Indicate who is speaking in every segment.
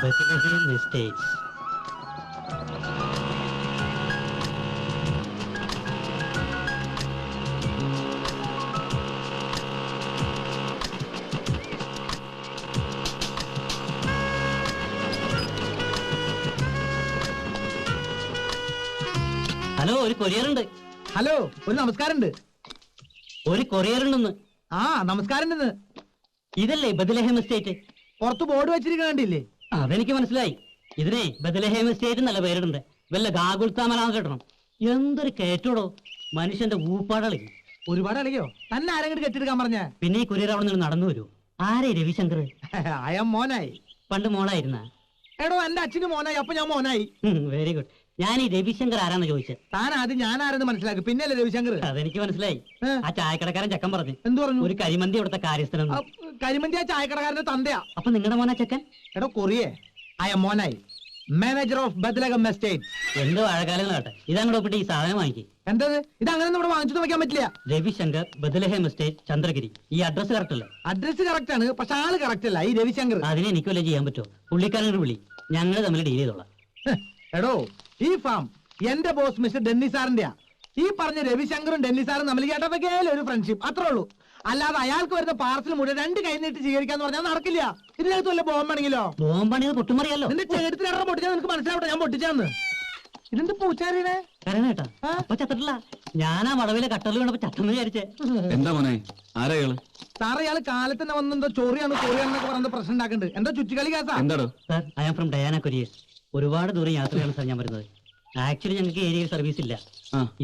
Speaker 1: Bethlehem Estates. Hello, ഒരു courier ഉണ്ട്.
Speaker 2: Hello, ഒരു നമസ്കാരം ഉണ്ട്.
Speaker 1: ഒരു കൊറിയർ ഉണ്ടെന്ന്.
Speaker 2: ആ, നമസ്കാരം ഉണ്ട്.
Speaker 1: ഇതല്ലേ ബദലഹേം എസ്റ്റേറ്റ്?
Speaker 2: പുറത്ത് ബോർഡ് വെച്ചിരിക്കണ്ടില്ലേ?
Speaker 1: അതെനിക്ക് മനസ്സിലായി. ഇതിനെ ബദലഹേം എസ്റ്റേറ്റ് നല്ല പേരിടുണ്ട്. വല്ല ഗാഗുൽത്താമലാന്ന് കേട്ടണം. എന്തൊരു കയറ്റോടോ, മനുഷ്യന്റെ ഊപ്പാടളി.
Speaker 2: ഒരുപാട് അളിയോ? തന്നെ ആരെങ്കിലും കെട്ടിയെടുക്കാൻ പറഞ്ഞ?
Speaker 1: പിന്നെ ഈ കൊറിയർ അവിടെ നിന്ന് നടന്നു വരൂ. ആരേ രവിശങ്കർ?
Speaker 2: അയം മോനായി.
Speaker 1: പണ്ട് മോളായിരുന്ന?
Speaker 2: എടോ, എന്റെ അച്ഛന് മോനായി, അപ്പൊ ഞാൻ മോനായി.
Speaker 1: Very good. ഞാൻ ഈ രവിശങ്കർ ആരാന്ന് ചോദിച്ചത്.
Speaker 2: താൻ ആദ്യം ഞാൻ ആരെന്ന് മനസ്സിലാക്കി, പിന്നല്ലേ രവിശങ്കർ?
Speaker 1: അതെനിക്ക് മനസ്സിലായി. ആ ചായക്കടക്കാരൻ ചക്കൻ പറഞ്ഞു.
Speaker 2: എന്ത് പറഞ്ഞു?
Speaker 1: ഒരു കരിമന്തി അവിടുത്തെ കാര്യസ്ഥനം.
Speaker 2: കരിമന്തി ആ ചായക്കടക്കാരന്റെ തന്തയാ.
Speaker 1: അപ്പൊ നിങ്ങളുടെ മോനാ ചക്കൻ?
Speaker 2: എടോ കൊറിയേ, അയം മോനായി, മാനേജർ ഓഫ് ബദലഹം എസ്റ്റേറ്റ്.
Speaker 1: എന്തോ വാഴക്കാലം കേട്ടെ. ഇതാണ് ഒപ്പിട്ട് ഈ സാധനം വാങ്ങിക്കും.
Speaker 2: എന്തത്? ഇത് അങ്ങനെ ഇവിടെ വാങ്ങിച്ചു വെക്കാൻ പറ്റില്ല.
Speaker 1: Ravishankar, Bethlehem estate, Chandragiri. ഈ അഡ്രസ് കറക്റ്റ് അല്ലേ?
Speaker 2: അഡ്രസ് കറക്റ്റ് ആണ്, പക്ഷെ ആള് കറക്റ്റ് അല്ല. ഈ രവിശങ്കർ
Speaker 1: അതിനെ എനിക്ക് വല്ല ചെയ്യാൻ പറ്റുമോ? പുള്ളിക്കാരനോട് വിളി, ഞങ്ങൾ തമ്മിൽ ഡീൽ ചെയ്തോളാം.
Speaker 2: എടോ, ഈ ഫാം എന്റെ ബോസ് മിസ്റ്റർ ഡെന്നി സാറിന്റെയാ. ഈ പറഞ്ഞ രവിശങ്കറും ഡെന്നി സാറും തമ്മിൽ കേട്ടതൊക്കെയാലും ഒരു ഫ്രണ്ട്ഷിപ്പ്, അത്രേ ഉള്ളൂ. അല്ലാതെ അയാൾക്ക് വരുന്ന പാർസൽ മുഴുവൻ രണ്ട് കൈ നീട്ടി സ്വീകരിക്കാന്ന് പറഞ്ഞാൽ നടക്കില്ല. ഇതിനകത്ത് വല്ല ബോംബാണെങ്കിലോ?
Speaker 1: ബോംബാണെങ്കിൽ പൊട്ടുമറിയാലോ.
Speaker 2: നിന്റെ ചേട്ടത്തിലേറെ പൊട്ടിച്ചാൽ നിനക്ക് മനസ്സിലാവട്ടെ ഞാൻ പൊട്ടിച്ചാന്ന്. ഇതെന്ത് പൂച്ചാരിനെ
Speaker 1: കരണേട്ടാ? അപ്പൊ ചത്തിട്ടില്ല. ഞാനാ വളവിലെ കട്ടറിൽ വീണപ്പോ ചത്തെന്ന് വിചാരിച്ചേ.
Speaker 3: എന്താ മോനെ, ആരാള്?
Speaker 2: സാറേ, ഇയാള് കാലത്ത് തന്നെ വന്നെന്തോ ചോറിയാണെന്നൊക്കെ പറഞ്ഞ പ്രശ്നം ഉണ്ടാക്കുന്നുണ്ട്. എന്തോ ചുറ്റിക്കളി കേസാ.
Speaker 3: എന്താടോ?
Speaker 1: Sir, I am from Diana courier. ഒരുപാട് ദൂരം യാത്രയാണ് സാർ ഞാൻ വരുന്നത്. ആക്ച്വലി ഞങ്ങൾക്ക് ഏരിയയിൽ സർവീസ് ഇല്ല.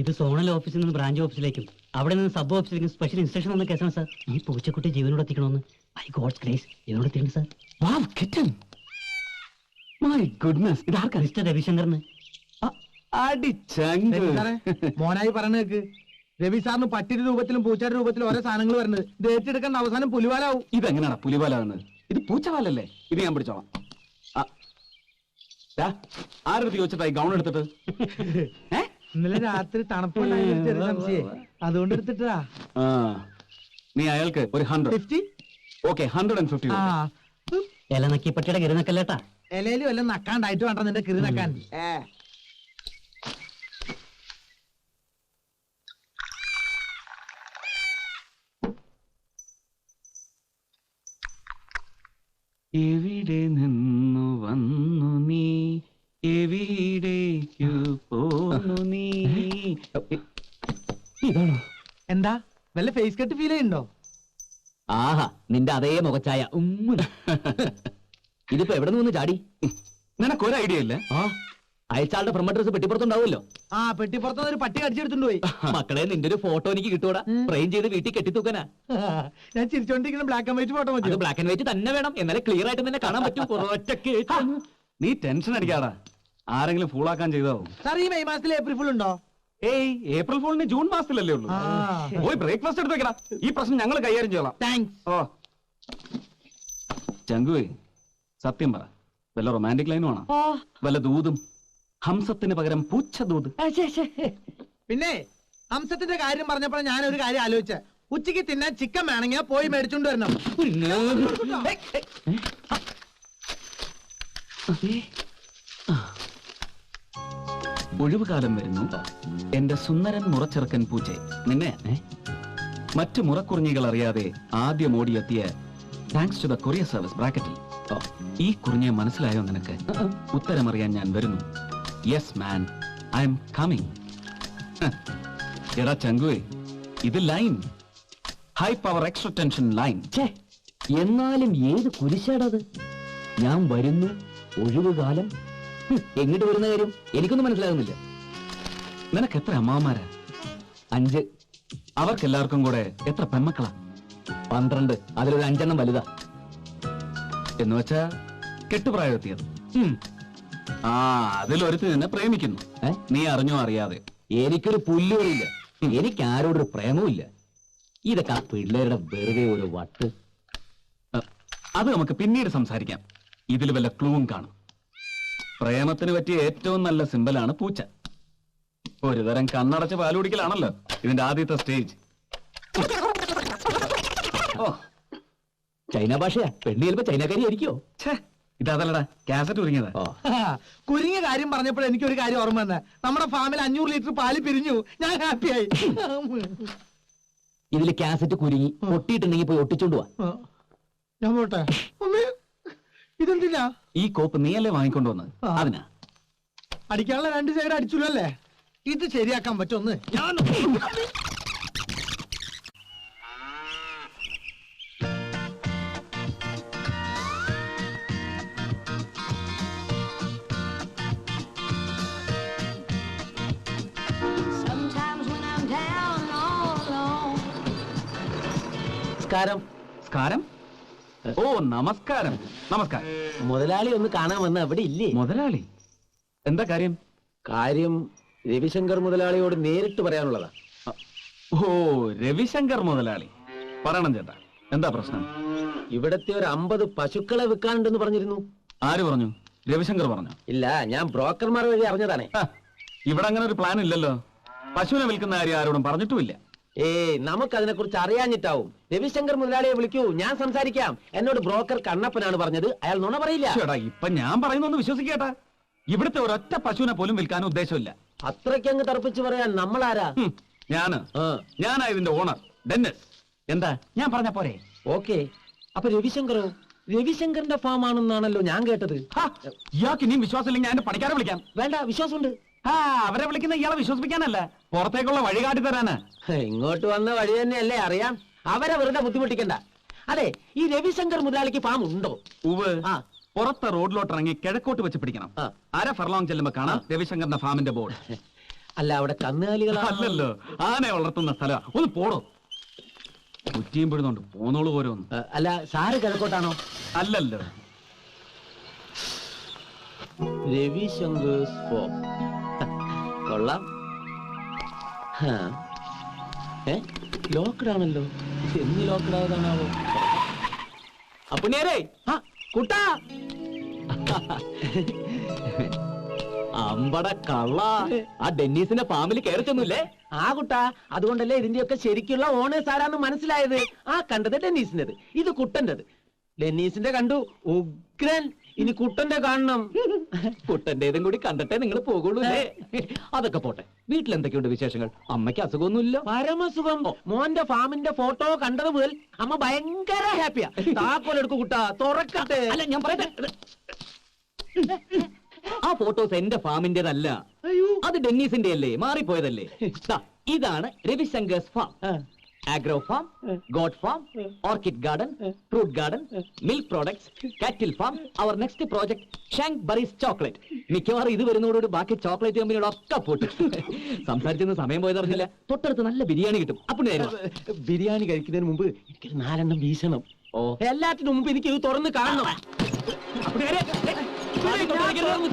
Speaker 1: ഇത് സോണൽ ഓഫീസിൽ നിന്ന് ബ്രാഞ്ച് ഓഫീസിലേക്കും അവിടെ നിന്ന് സബ് ഓഫീസിലേക്കും സ്പെഷ്യൽ ഇൻസ്ട്രക്ഷൻ വന്ന കേസാണ് സാർ. ഈ പൂച്ചക്കുട്ടി ജീവനോട് എത്തിക്കണമെന്ന്. ബൈ ഗോഡ്സ് ഗ്രേസ് ഇതിനോട് എത്തിക്കണം sir.
Speaker 3: Wow, kitten. My goodness, ഇതാർക്കാ?
Speaker 1: മിസ്റ്റർ രവിശങ്കറിന്.
Speaker 2: മോനായി പറഞ്ഞ കേക്ക്. രവി സാറിന് പട്ടിയുടെ രൂപത്തിലും പൂച്ചയുടെ രൂപത്തിലും ഓരോ സാധനങ്ങൾ വരുന്നത്. ഇത് ഏറ്റെടുക്കേണ്ട അവസാനം പുലിവാലാവും.
Speaker 3: ഇതെങ്ങനെയാണ് പുലിവാലാവുന്നത്? ഇത് പൂച്ചവാലല്ലേ? ഇത് ഞാൻ പിടിച്ചോളാം. ആരെടുത്ത് ചോദിച്ചിട്ടായി ഗൗൺ എടുത്തിട്ട്?
Speaker 2: ഇന്നലെ രാത്രി തണുപ്പുണ്ടായി, അതുകൊണ്ട് എടുത്തിട്ടാ.
Speaker 3: നീ അയാൾക്ക് ഒരു 100. ഓക്കെ, 150.
Speaker 1: ഇല നക്കി പട്ടിയുടെ കിരുനക്കല്ലേട്ടാ.
Speaker 2: ഇലയിലും എല്ലാം നക്കാണ്ടായിട്ട് വേണ്ട നിന്റെ കിരി നക്കാൻ.
Speaker 3: എവിടെ നിന്നു വന്നു നീ, എവിടേക്കു പോന്നു നീ? ഇതാണോ?
Speaker 2: എന്താ വല്ല ഫേസ് കട്ട് ഫീൽ ചെയ്യുന്നുണ്ടോ?
Speaker 1: ആഹാ, നിന്റെ അതേ മുഖച്ചായ. ഇതിപ്പോ എവിടെ നിന്ന് ചാടി?
Speaker 3: നിനക്കൊരു ഐഡിയ ഇല്ലേ?
Speaker 1: അയച്ചാളുടെ ഫ്രം അഡ്രസ് പെട്ടിപ്പുറത്തുണ്ടാവുമല്ലോ.
Speaker 2: ആ, പെട്ടിപ്പുറത്തുനിന്ന് ഒരു പട്ടി കടിച്ചെടുത്തുണ്ട് പോയി.
Speaker 1: മക്കളെ, നിന്റെ ഒരു ഫോട്ടോ എനിക്ക് കിട്ടൂടാ. ഫ്രെയിം ചെയ്ത് വീട്ടിൽ കെട്ടിത്തൂക്കാനാ.
Speaker 2: ഞാൻ ചിരിച്ചോണ്ടിരിക്കുന്ന ബ്ലാക്ക് ആൻഡ് വൈറ്റ് ഫോട്ടോ മതി.
Speaker 1: ബ്ലാക്ക് ആൻഡ് വൈറ്റ് തന്നെ വേണം, എന്നാലേ ക്ലിയർ ആയിട്ട് തന്നെ കാണാൻ പറ്റും.
Speaker 3: നീ ടെൻഷൻ അടിക്കാടാ, ആരെങ്കിലും ഫൂളാക്കാൻ ചെയ്താവും.
Speaker 2: സാർ, ഈ മെയ് മാസത്തിൽ ഏപ്രിൽ ഫുൾ ഉണ്ടോ?
Speaker 3: ഏയ്, ഏപ്രിൽ ഫുളിന് ജൂൺ മാസത്തിലല്ലേ ഉള്ളൂ. പോയി ബ്രേക്ക്ഫാസ്റ്റ് എടുത്ത് വെക്കടാ. ഈ പ്രശ്നം ഞങ്ങൾ കൈകാര്യം ചെയ്യலாம்.
Speaker 2: താങ്ക്സ്.
Speaker 3: ഓ ചങ്കുവേ, സത്യം പറ, വല്ല റൊമാൻറ്റിക് ലൈനും ആണോ? വല്ല ദൂതും? ഹംസത്തിന് പകരം പൂച്ച ദൂത്.
Speaker 2: പിന്നെ ഹംസത്തിന്റെ കാര്യം പറഞ്ഞപ്പോൾ ഞാൻ ഒരു കാര്യം ആലോചിച്ച. ഉച്ചയ്ക്ക് തിന്നാൻ ചിക്കൻ വേണമെങ്കിൽ പോയി മേടിച്ചോണ്ട് വരണം.
Speaker 3: ഒഴിവുകാലം വരുന്നു എന്റെ സുന്ദരൻ മുറച്ചെറുക്കൻ പൂച്ചെ. നിന്നെ മറ്റു മുറക്കുറിഞ്ഞികൾ അറിയാതെ ആദ്യം ഓടിയെത്തിയ thanks to the courier service ബ്രാക്കറ്റിൽ. ഈ കുറിഞ്ഞെ മനസ്സിലായോ നിനക്ക്? ഉത്തരമറിയാൻ ഞാൻ വരുന്നു. Yes man, I am coming. എടാ ചങ്കുവേ, ഇത് line, high power extra tension line.
Speaker 1: എന്നാലും ഏത് കുരിശാടത്? ഞാൻ വരുന്നു, ഒഴിവുകാലം. എങ്ങോട്ട് വരുന്ന കാര്യം എനിക്കൊന്നും മനസ്സിലാകുന്നില്ല.
Speaker 3: നിനക്ക് എത്ര അമ്മാമാരാ?
Speaker 1: 5.
Speaker 3: അവർക്കെല്ലാവർക്കും കൂടെ എത്ര പെൺമക്കളാ?
Speaker 1: 12. അതിലൊരു 5 എണ്ണം വലുതാ.
Speaker 3: എന്ന് വെച്ചാ കെട്ടുപ്രായം എത്തിയത്. അതിലൊരുത്തി നിന്നെ പ്രേമിക്കുന്നു. നീ അറിഞ്ഞോ അറിയാതെ?
Speaker 1: എനിക്കൊരു പുല്ലുകളില്ല, എനിക്ക് ആരോടൊരു പ്രേമവും ഇല്ല. ഇതൊക്കെ ആ പിള്ളേരുടെ വെറുതെ ഒരു വട്ട്.
Speaker 3: അത് നമുക്ക് പിന്നീട് സംസാരിക്കാം. ഇതിൽ വല്ല ക്ലൂവും കാണും. പ്രേമത്തിന് പറ്റിയ ഏറ്റവും നല്ല സിമ്പലാണ് പൂച്ച. ഒരു തരം കണ്ണടച്ച് പാലുകുടിക്കലാണല്ലോ ഇതിന്റെ ആദ്യത്തെ സ്റ്റേജ്.
Speaker 1: ചൈന ഭാഷയാ. പെണ്ണി ചിലപ്പോ ചൈനക്കാരി ആയിരിക്കോ?
Speaker 3: ഇതല്ലടാ കാസറ്റ് ഒരുങ്ങിയതാ.
Speaker 2: കുരുങ്ങിയ കാര്യം പറഞ്ഞപ്പോൾ എനിക്കൊരു കാര്യം ഓർമ്മ വന്നെ. നമ്മുടെ ഫാമിൽ 500 ലിറ്റർ പാല് പിരിഞ്ഞു. ഞാൻ ഹാപ്പിയായി.
Speaker 4: ഇതില് കാസറ്റ് കുരുങ്ങി പൊട്ടിയിട്ടുണ്ടെങ്കിൽ പോയി ഒട്ടിച്ചോണ്ട് പോവാ.
Speaker 2: ഞാൻ പോട്ടെ. ഇതെന്തില്ല?
Speaker 3: ഈ കോപ്പ് നീയല്ലേ വാങ്ങിക്കൊണ്ടുവന്നത്? അതിനാ.
Speaker 2: അടിക്കാനുള്ള 2 സൈഡ് അടിച്ചുല്ലോ അല്ലേ? ഇത് ശരിയാക്കാൻ പറ്റുമെന്ന് ഞാൻ
Speaker 5: Sometimes when I'm down all alone.
Speaker 4: നമസ്കാരം.
Speaker 3: നമസ്കാരം. ഓ നമസ്കാരം. നമസ്കാരം.
Speaker 4: മുതലാളി ഒന്ന് കാണാൻ വന്ന അവിടെ ഇല്ലേ?
Speaker 3: മുതലാളി എന്താ കാര്യം?
Speaker 4: കാര്യം രവിശങ്കർ മുതലാളിയോട് നേരിട്ട് പറയാനുള്ളതാ.
Speaker 3: ഓ രവിശങ്കർ മുതലാളി. പറയണം ചേട്ടാ, എന്താ പ്രശ്നം?
Speaker 4: ഇവിടത്തെ ഒരു 50 പശുക്കളെ വിൽക്കാനുണ്ടെന്ന് പറഞ്ഞിരുന്നു.
Speaker 3: ആര് പറഞ്ഞു? രവിശങ്കർ പറഞ്ഞു?
Speaker 4: ഇല്ല, ഞാൻ ബ്രോക്കർമാർ വഴി അറിഞ്ഞതാണേ.
Speaker 3: ഇവിടെ അങ്ങനെ ഒരു പ്ലാൻ ഇല്ലല്ലോ. പശുവിനെ വിൽക്കുന്ന കാര്യം ആരോടും പറഞ്ഞിട്ടുമില്ല.
Speaker 4: നമുക്കതിനെ കുറിച്ച് അറിയാഞ്ഞിട്ടാവും. രവിശങ്കർ മുതലാളിയെ വിളിക്കൂ, ഞാൻ സംസാരിക്കാം. എന്നോട് ബ്രോക്കർ കണ്ണപ്പനാണ് പറഞ്ഞത്. അയാൾ നുണ പറയില്ല.
Speaker 3: ചേട്ടാ ഇപ്പൊ ഞാൻ പറയുന്നൊന്ന് വിശ്വസിക്കേട്ടാ. ഇവിടുത്തെ ഒരൊറ്റ പശുവിനെ പോലും വിൽക്കാൻ ഉദ്ദേശമില്ല.
Speaker 4: അത്രയ്ക്കങ്ങ് തറപ്പിച്ച് പറയാൻ നമ്മളാരാ?
Speaker 3: ഞാനാ ഇതിന്റെ ഓണർ ഡെന്നിസ്. എന്താ ഞാൻ പറഞ്ഞ പോരെ?
Speaker 4: ഓക്കെ. അപ്പൊ രവിശങ്കറോ? രവിശങ്കറിന്റെ ഫാം ആണെന്നാണല്ലോ ഞാൻ കേട്ടത്.
Speaker 3: ഇയാൾക്ക് ഇനിയും വിശ്വാസമില്ലെങ്കിൽ ഞാൻ എന്റെ പണിക്കാരെ വിളിക്കാം.
Speaker 4: വേണ്ട, വിശ്വാസമുണ്ട്.
Speaker 3: അവരെ വിളിക്കുന്ന ഇയാളെ വിശ്വസിപ്പിക്കാനല്ല, പുറത്തേക്കുള്ള വഴി കാട്ടി തരാനാ.
Speaker 4: ഇങ്ങോട്ട് വന്ന വഴി തന്നെയല്ലേ അറിയാം. അവരെ വെറുതെ ബുദ്ധിമുട്ടിക്കണ്ട. അതെ, ഈ രവിശങ്കർ മുതലാളിക്ക് ഫാം ഉണ്ടോ?
Speaker 3: ഉവ്. പുറത്തെ റോഡിലോട്ട് ഇറങ്ങി കിഴക്കോട്ട് വെച്ച് പിടിക്കണം. 1/2 ഫർലോങ് ചെല്ലുമ്പോ കാണാം രവിശങ്കറിന്റെ ഫാമിന്റെ ബോർഡ്.
Speaker 4: അല്ല, അവിടെ കന്നുകാലികൾ
Speaker 3: അല്ലല്ലോ, ആനയെ വളർത്തുന്ന സ്ഥലം. ഒന്ന് പോടോ. കുറ്റിയും പിടുന്നുണ്ട് പോന്നോളൂ ഓരോന്ന്.
Speaker 4: അല്ല, സാറ് കിഴക്കോട്ടാണോ?
Speaker 3: അല്ലല്ലോ.
Speaker 4: രവിശങ്കേഴ്സ് ഫാം കൊള്ളാം. ലോക്ക്ഡ് ആണല്ലോ. എന്ന് ലോക്ക്ഡ് ആയതാണാവോ? അപ്പൊ നേരെ കുട്ടാ അമ്പട കള്ള. ആ ഡെന്നീസിന്റെ ഫാമിലി കയറിച്ചൊന്നുമില്ലേ? ആ കുട്ടാ, അതുകൊണ്ടല്ലേ ഇതിന്റെയൊക്കെ ശരിക്കുള്ള ഓണേഴ്സ് ആരാന്ന് മനസ്സിലായത്. ആ കണ്ടത് ഡെന്നീസിന്റേത്, ഇത് കുട്ടന്റേത്. ഡെന്നീസിന്റെ കണ്ടു, ഉഗ്രൻ. ഇനി കുട്ടന്റെ കാണണം. കുട്ടന്റേതും കൂടി കണ്ടിട്ടേ നിങ്ങൾ പോകുള്ളൂ. അതൊക്കെ പോട്ടെ, വീട്ടിലെന്തൊക്കെയുണ്ട് വിശേഷങ്ങൾ? അമ്മയ്ക്ക് അസുഖമൊന്നുമില്ല? പരമസുഖം. മോന്റെ ഫാമിന്റെ ഫോട്ടോ കണ്ടത് മുതൽ അമ്മ ഭയങ്കര ഹാപ്പിയാ. താക്കോലെടുക്കു കുട്ടാ, തുറക്കട്ടെ. അല്ല, ഞാൻ പറയട്ടെ, ആ ഫോട്ടോസ് എന്റെ ഫാമിന്റേതല്ല, അത് ഡെന്നീസിന്റെ അല്ലേ, മാറിപ്പോയതല്ലേ. ഇതാണ് Ravishankar's farm. Agro farm, goat farm, orchid garden, fruit garden, milk products, cattle farm. അവർ next project Shankbury's chocolate. മിക്കവാറും ഇത് വരുന്നതോടുകൂടി ബാക്കി ചോക്ലേറ്റ് കമ്പനികളൊക്കെ പോട്ട്. സംസാരിച്ചെന്ന് സമയം പോയതറിഞ്ഞില്ല. തൊട്ടടുത്ത് നല്ല ബിരിയാണി കിട്ടും. അപ്പോൾ ബിരിയാണി കഴിക്കുന്നതിന് മുമ്പ് എനിക്ക് 4 എണ്ണം വീശണം. ഓ, എല്ലാത്തിനും മുമ്പ് എനിക്ക് ഇത് തുറന്ന് കാണണം.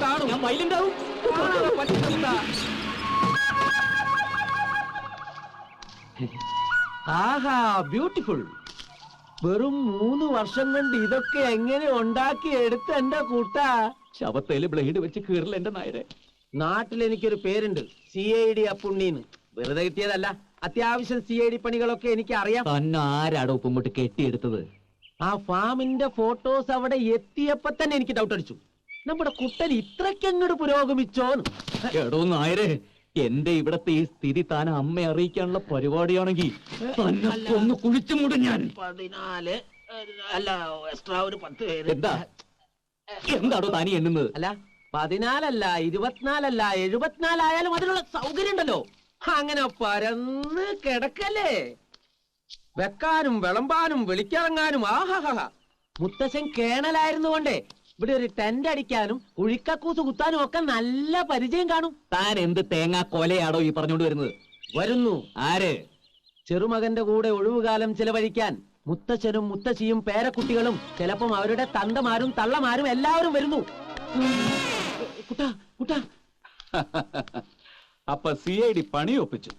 Speaker 4: കാണും, ഞാൻ വൈലുണ്ടാവും. ആഹാ, ബ്യൂട്ടിഫുൾ. വെറും 3 വർഷം കൊണ്ട് ഇതൊക്കെ എങ്ങനെ ഉണ്ടാക്കി എടുത്ത് എന്റെ കൂട്ടാ. ശവത്തേല് ബ്ലേഡ് വെച്ച് കീറില്ല എന്റെ നായരെ. നാട്ടിൽ എനിക്കൊരു പേരുണ്ട്, CID അപ്പുണ്ണീന്ന്. വെറുതെ കിട്ടിയതല്ല, അത്യാവശ്യം CID പണികളൊക്കെ എനിക്ക് അറിയാം. തന്നെ ആരാടോ ഉപ്പുമ്പോട്ട് കെട്ടിയെടുത്തത്? ആ ഫാമിന്റെ ഫോട്ടോസ് അവിടെ എത്തിയപ്പോ തന്നെ എനിക്ക് ഡൗട്ട് അടിച്ചു, നമ്മുടെ കുട്ടൻ ഇത്രയ്ക്കങ്ങോട്ട് പുരോഗമിച്ചോന്ന്. എടോ നായരെ, എന്റെ ഇവിടത്തെ ഈ സ്ഥിതി താൻ അമ്മയെ അറിയിക്കാനുള്ള പരിപാടിയാണെങ്കിൽ ഒന്ന് കുഴിച്ചു മൂടും ഞാൻ. 14 അല്ല, എക്സ്ട്രാ ഒരു 10 പേര്. എന്താണോ താനി എണ്ണുന്നത്? അല്ല, 14 അല്ല, 24 അല്ല, 74 ആയാലും അതിനുള്ള സൗകര്യം ഉണ്ടല്ലോ. അങ്ങനെ പരന്ന് കിടക്കല്ലേ, വെക്കാനും വിളമ്പാനും വിളിക്കിറങ്ങാനും. ആഹാ, മുത്തശ്ശൻ കേണലായിരുന്നു കൊണ്ടേ ഇവിടെ ഒരു ടെന്റ് അടിക്കാനും ഉഴിക്കക്കൂസ് കുത്താനും ഒക്കെ നല്ല പരിചയം കാണും. താൻ എന്ത് തേങ്ങാ കൊലയാടോ ഈ പറഞ്ഞുകൊണ്ട് വരുന്നത്? വരുന്നു. ആര്? ചെറുമകന്റെ കൂടെ ഒഴിവുകാലം ചെലവഴിക്കാൻ മുത്തച്ഛനും മുത്തശ്ശിയും പേരക്കുട്ടികളും, ചിലപ്പം അവരുടെ തന്തമാരും തള്ളമാരും എല്ലാവരും വരുന്നു. കുട്ടാ കുട്ടാ.
Speaker 3: അപ്പൊ CID പണി ഒപ്പിച്ചു.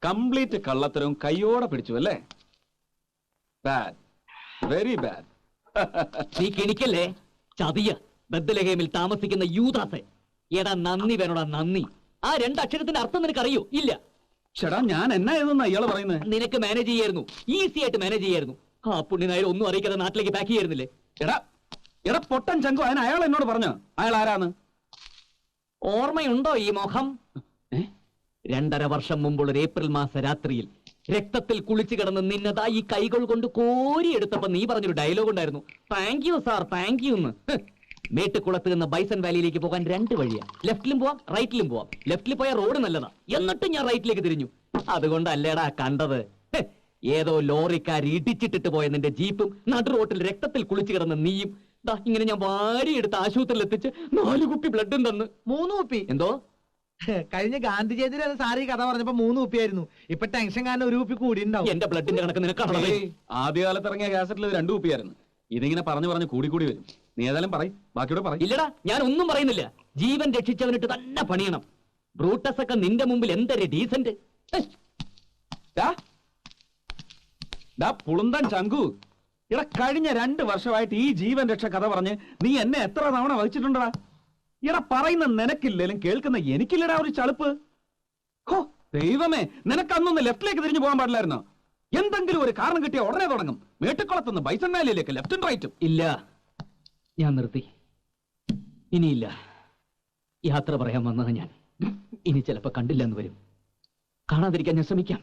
Speaker 3: കംപ്ലീറ്റ് കള്ളത്തരവും കയ്യോടെ പിടിച്ചു അല്ലേ? Bad, very bad.
Speaker 4: നീ കിണിക്കല്ലേ? ചതിയ ബദ്ദലഹേമിൽ താമസിക്കുന്ന യൂദാസെ. എടാ നന്ദി വേണോടാ, നന്ദി. ആ 2 അക്ഷരത്തിന്റെ അർത്ഥം നിനക്കറിയോ? ഇല്ല.
Speaker 3: ചേട്ടാ, ഞാൻ എന്നാ ഏതെന്നാ ഇയാള് പറയുന്നത്?
Speaker 4: നിനക്ക് മാനേജ് ചെയ്യായിരുന്നു, ഈസി ആയിട്ട് മാനേജ് ചെയ്യായിരുന്നു. ആ പുണ്യനായർ ഒന്നും അറിയിക്കാതെ നാട്ടിലേക്ക് പാക്ക് ചെയ്യായിരുന്നില്ലേ?
Speaker 3: എടാ, എടാ പൊട്ടൻ ചങ്കു, അതിന് അയാൾ എന്നോട് പറഞ്ഞു. അയാൾ ആരാന്ന്?
Speaker 4: ഓർമ്മയുണ്ടോ ഈ മുഖം? 2.5 വർഷം മുമ്പുള്ള ഒരു ഏപ്രിൽ മാസ രാത്രിയിൽ രക്തത്തിൽ കുളിച്ചു കിടന്ന് നിന്നതാ ഈ കൈകൾ കൊണ്ട് കോരിയെടുത്തപ്പോ നീ പറഞ്ഞൊരു ഡയലോഗ് ഉണ്ടായിരുന്നു, thank you sir, thank you എന്ന്. മേട്ടുകുളത്ത് നിന്ന് ബൈസൺ വാലിയിലേക്ക് പോകാൻ 2 വഴിയാ. ലെഫ്റ്റിലും പോവാം, റൈറ്റിലും പോവാം. ലെഫ്റ്റിൽ പോയ റോഡ് നല്ലതാ, എന്നിട്ടും ഞാൻ റൈറ്റിലേക്ക് തിരിഞ്ഞു. അതുകൊണ്ടല്ലേടാ കണ്ടത്. ഏതോ ലോറിക്കാർ ഇടിച്ചിട്ടിട്ട് പോയ നിന്റെ ജീപ്പും നടു റോട്ടിൽ രക്തത്തിൽ കുളിച്ചു കിടന്ന് നീയും ദാ ഇങ്ങനെ ഞാൻ വാരിയെടുത്ത് ആശുപത്രിയിൽ എത്തിച്ച് 4 കുപ്പി ബ്ലഡും തന്ന്.
Speaker 2: 3 കുപ്പി.
Speaker 4: എന്തോ
Speaker 2: കഴിഞ്ഞ ഗാന്ധി ജയന്തിയിൽ സാറി കഥ പറഞ്ഞപ്പോ 3 കുപ്പിയായിരുന്നു. ഇപ്പൊ ടെൻഷൻ കാരണം 1 കുപ്പി കൂടി ഉണ്ടാവും.
Speaker 4: എന്റെ ബ്ലഡിന്റെ കണക്ക് നിനക്കാണല്ലേ?
Speaker 3: ആദ്യകാലത്ത് ഇറങ്ങിയ കാസറ്റിൽ 2 കുപ്പിയായിരുന്നു. ഇതിങ്ങനെ പറഞ്ഞു കൂടി വരും. നീ ഏതായാലും പറയും, ബാക്കിയോടെ പറയും.
Speaker 4: ഇല്ലടാ, ഞാൻ ഒന്നും പറയുന്നില്ല. ജീവൻ രക്ഷിച്ചവനിട്ട് തന്നെ പണിയണം. ബ്രൂട്ടസ് ഒക്കെ നിന്റെ മുമ്പിൽ എന്തൊരു ഡീസന്റ്.
Speaker 3: പുളുന്തൻ ചങ്കു, ഇട കഴിഞ്ഞ 2 വർഷമായിട്ട് ഈ ജീവൻ രക്ഷ കഥ പറഞ്ഞ് നീ എന്നെ എത്ര തവണ വഹിച്ചിട്ടുണ്ടടാ? ഇട പറയുന്ന നിനക്കില്ലേലും കേൾക്കുന്ന എനിക്കില്ലടാ ഒരു ചളുപ്പ്. ഹോ ദൈവമേ, നിനക്കന്നൊന്ന് ലെഫ്റ്റിലേക്ക് തിരിഞ്ഞു പോകാൻ പാടില്ലായിരുന്നോ? എന്തെങ്കിലും ഒരു കാരണം കിട്ടിയ ഉടനെ തുടങ്ങും. മേട്ടുക്കുളത്തുനിന്ന് ബൈസൺ വാലിയിലേക്ക് ലെഫ്റ്റും റൈറ്റും.
Speaker 4: ഇല്ല, ഞാൻ നിർത്തി. ഇനിയില്ല. യാത്ര പറയാൻ വന്നത് ഞാൻ. ഇനി ചിലപ്പോ കണ്ടില്ല എന്ന് വരും. കാണാതിരിക്കാൻ ഞാൻ ശ്രമിക്കാം.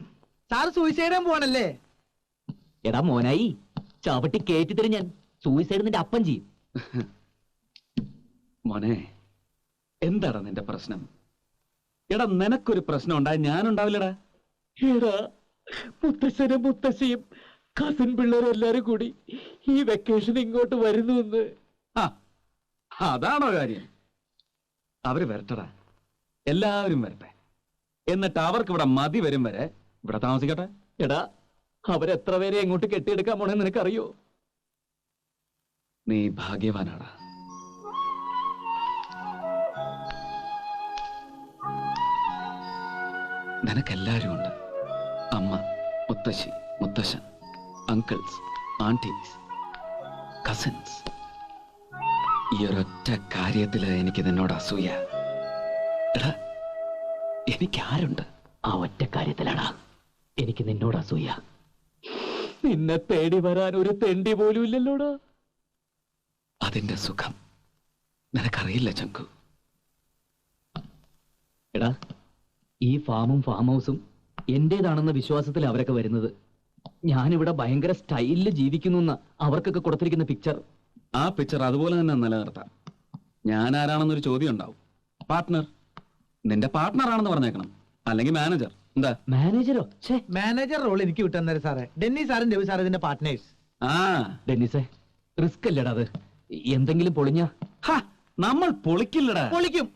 Speaker 2: സാർ സൂയിസൈഡ് പോവാണല്ലേ?
Speaker 4: എടാ മോനായി, ചവിട്ടി കേറ്റി തരും ഞാൻ. സൂയിസൈഡ് നിന്റെ അപ്പം ചെയ്യും.
Speaker 3: മോനെ, എന്താടാ നിന്റെ പ്രശ്നം? എടാ നിനക്കൊരു പ്രശ്നം ഉണ്ടായി ഞാനുണ്ടാവില്ലടാ.
Speaker 4: എടാ, മുത്തശ്ശനും മുത്തശ്ശിയും കസിൻ പിള്ളേരും എല്ലാരും കൂടി ഈ വെക്കേഷൻ ഇങ്ങോട്ട് വരുന്നു എന്ന്.
Speaker 3: ആ, അതാണോ കാര്യം? അവര് വരട്ടടാ, എല്ലാവരും വരട്ടെ. എന്നിട്ട് അവർക്ക് ഇവിടെ മതി വരും വരെ ഇവിടെ താമസിക്കട്ടെ.
Speaker 4: എടാ, അവരെത്ര പേരെ എങ്ങോട്ട് കെട്ടിയെടുക്കാൻ പോണെന്ന് നിനക്കറിയോ?
Speaker 3: നീ ഭാഗ്യവാനാടാ. നിനക്കെല്ലാരും ഉണ്ട്. അമ്മ, മുത്തശ്ശി, മുത്തശ്ശൻ, അങ്കിൾസ്, ആന്റീസ്, കസിൻസ്. ഈ ഒരൊറ്റ കാര്യത്തില് എനിക്ക് നിന്നോട് അസൂയ. എടാ, എനിക്കാരുണ്ട്?
Speaker 4: ആ ഒറ്റ കാര്യത്തിലാടാ എനിക്ക് നിന്നോട് അസൂയ. നിന്നെ തേടി വരാൻ ഒരു തെണ്ടി പോലും ഇല്ലല്ലോടാ.
Speaker 3: അതിന്റെ സുഖം നിനക്കറിയില്ല ചങ്കു.
Speaker 4: എടാ, ഈ ഫാമും ഫാം ഹൗസും എന്റേതാണെന്ന വിശ്വാസത്തിൽ അവരൊക്കെ വരുന്നത്. ഞാനിവിടെ ഭയങ്കര സ്റ്റൈലില് ജീവിക്കുന്നു എന്ന അവർക്കൊക്കെ കൊടുത്തിരിക്കുന്ന പിക്ചർ.
Speaker 3: ആ പിക്ചർ അതുപോലെ തന്നെ നിലനിർത്താം. ഞാൻ ആരാണെന്നൊരു ചോദ്യം ഉണ്ടാവും. പാർട്ട്ണർ, നിന്റെ പാർട്ട്ണർ ആണെന്ന് പറഞ്ഞേക്കണം, അല്ലെങ്കിൽ മാനേജർ. എന്താ?
Speaker 4: മാനേജരോ?
Speaker 2: മാനേജർ റോൾ എനിക്ക് വിട്ടുതന്നേരം സാറേ. ഡെന്നി സാറും രവി സാർ ഇതിന്റെ പാർട്ട്നേഴ്സ്.
Speaker 3: ആ
Speaker 4: ഡെന്നിസേ, റിസ്ക് അല്ലേടാ അത്. എന്തെങ്കിലും പൊളിഞ്ഞ
Speaker 3: നമ്മൾ പൊളിക്കില്ലടാ.
Speaker 2: പൊളിക്കും.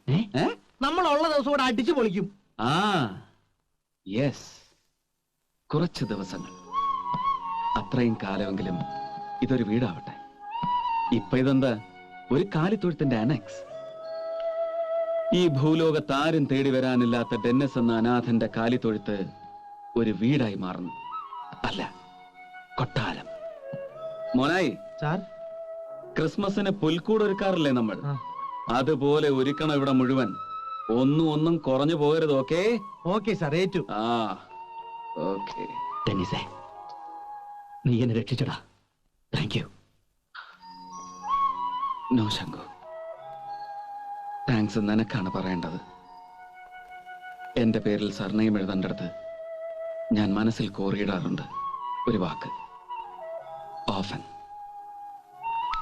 Speaker 2: നമ്മൾ ഉള്ള ദിവസം കൂടെ അടിച്ചു പൊളിക്കും.
Speaker 3: ആ യെസ്, കുറച്ച് ദിവസങ്ങൾ, അത്രയും കാലമെങ്കിലും ഇതൊരു വീടാവട്ടെ. ഇപ്പൊ ഇതെന്താ, ഒരു കാലിത്തൊഴുത്തിന്റെ അനക്സ്. ഈ ഭൂലോകത്ത് ആരും തേടി വരാനില്ലാത്ത ഡെന്നിസ് എന്ന അനാഥന്റെ കാലിത്തൊഴുത്ത് ഒരു വീടായി മാറുന്നു. അല്ല, കൊട്ടാരം. മോനായി,
Speaker 2: സാർ
Speaker 3: ക്രിസ്മസിന് പുൽക്കൂട് ഒരുക്കാറില്ലേ നമ്മൾ?
Speaker 2: ആ.
Speaker 3: അതുപോലെ ഒരുക്കണം ഇവിടെ മുഴുവൻ. ഒന്നും കുറഞ്ഞു പോകരുത്. ഓക്കേ?
Speaker 2: ഓക്കെ സാർ, ഏറ്റു.
Speaker 3: ആ ഓക്കേ.
Speaker 4: ഡെന്നിസേ, നീ എന്നെ രക്ഷിച്ചടാ. Thank you.
Speaker 3: No Shanku, thanks നിനക്കാണ് പറയേണ്ടത്. എന്റെ പേരിൽ സർനെയും എഴുതേണ്ടടുത്ത് ഞാൻ മനസ്സിൽ കോറിയിടാറുണ്ട് ഒരു വാക്ക്, ഓഫൻ.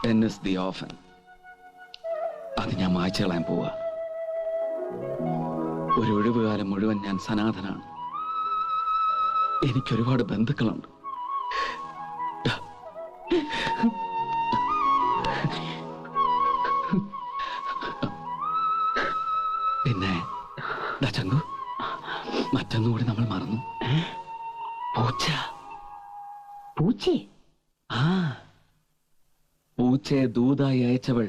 Speaker 3: Dennis the orphan. അത് ഞാൻ മായ്ച്ചു കളയാൻ പോവാ. ഒരു ഒഴിവുകാലം മുഴുവൻ ഞാൻ സനാഥനാണ്. എനിക്കൊരുപാട് ബന്ധുക്കളുണ്ട്. പിന്നെ ചങ്കു, മറ്റൊന്നുകൂടി നമ്മൾ മറന്നു. പൂച്ച.
Speaker 4: പൂച്ചേ?
Speaker 3: ആ, പൂച്ചയെ ദൂതായി അയച്ചവൾ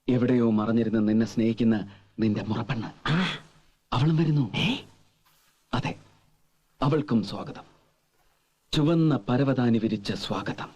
Speaker 3: എവിടെയോ മറഞ്ഞിരുന്ന് നിന്നെ സ്നേഹിക്കുന്ന നിന്റെ മുറപ്പെണ്ണ്. അവളും വരുന്നു. അതെ, അവൾക്കും സ്വാഗതം. ചുവന്ന പരവതാനി വിരിച്ച സ്വാഗതം.